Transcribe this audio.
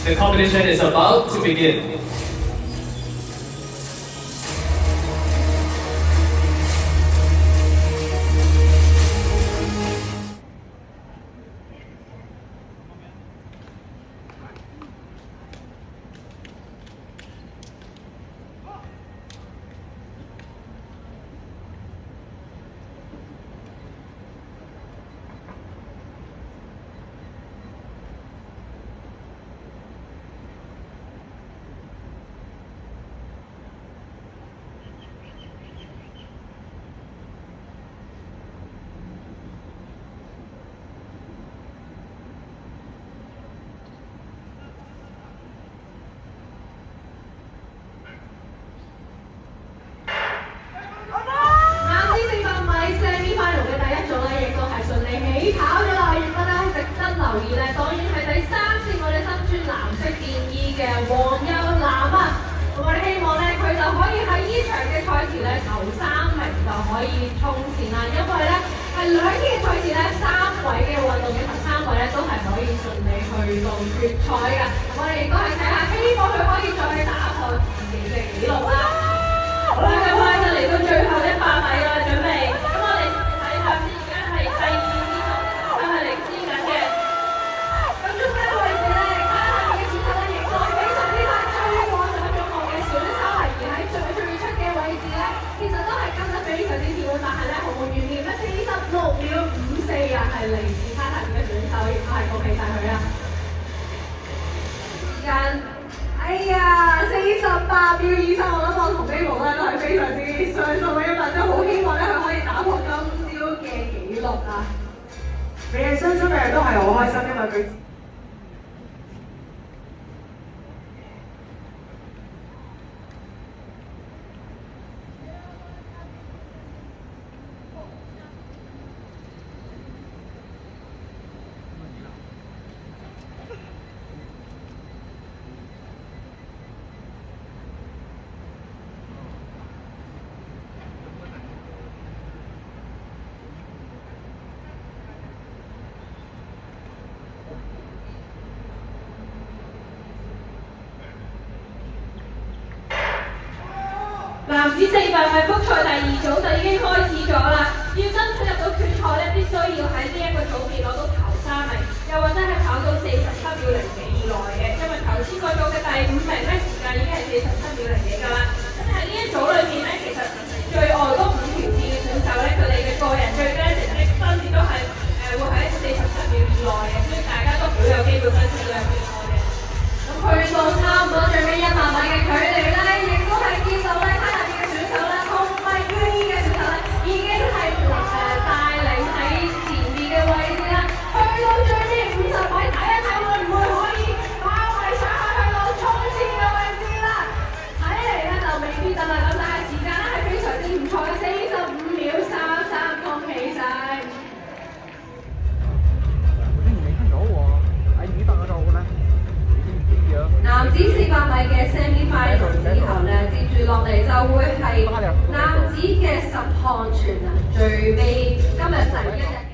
The competition is about to begin.可以衝線啦，因為咧係兩天嘅賽事咧，3位嘅運動員頭3位咧都係可以順利去到決賽㗎。我哋亦都係睇下，希望佢可以再打破自己嘅紀錄啦。好啦，咁快就嚟到最後100米啦，準備。咁我哋睇下先，而家係第2節鐘，佢係領先緊嘅。咁中間位置咧，睇下佢嘅選手咧，亦都係非常之快追過咗中國嘅選手，而喺最出嘅位置咧，其實都係跟得非常之跳，但係咧毫無懸念咧，46秒54啊，係嚟自卡塔爾嘅選手，亦都係恭喜晒佢啊！時間，哎呀，48秒23，我諗我同呢部咧都係非常之上數嘅一份，都好希望咧佢可以打破今朝嘅紀錄啊！你哋相信嘅人都係好開心，因為佢。男子400米複賽第2組就已經開始咗啦，要爭取入到決賽咧，必須要喺呢一個組別攞到頭3名，又或者係跑到47秒02以內嘅，因為頭先嗰組嘅第5名咧時間已經係47秒02㗎啦。咁喺呢一組裏面咧，其實最外嗰5條線嘅選手咧，佢哋嘅個人最佳成績分別都係會喺47秒以內嘅，所以大家都好有機會分出2決賽嘅。咁去到差唔多最尾100米嘅距離咧，亦都係見到咧。男子400米嘅 semi final 之後咧，接住落嚟就會係男子嘅10項全能，最尾今日第1日。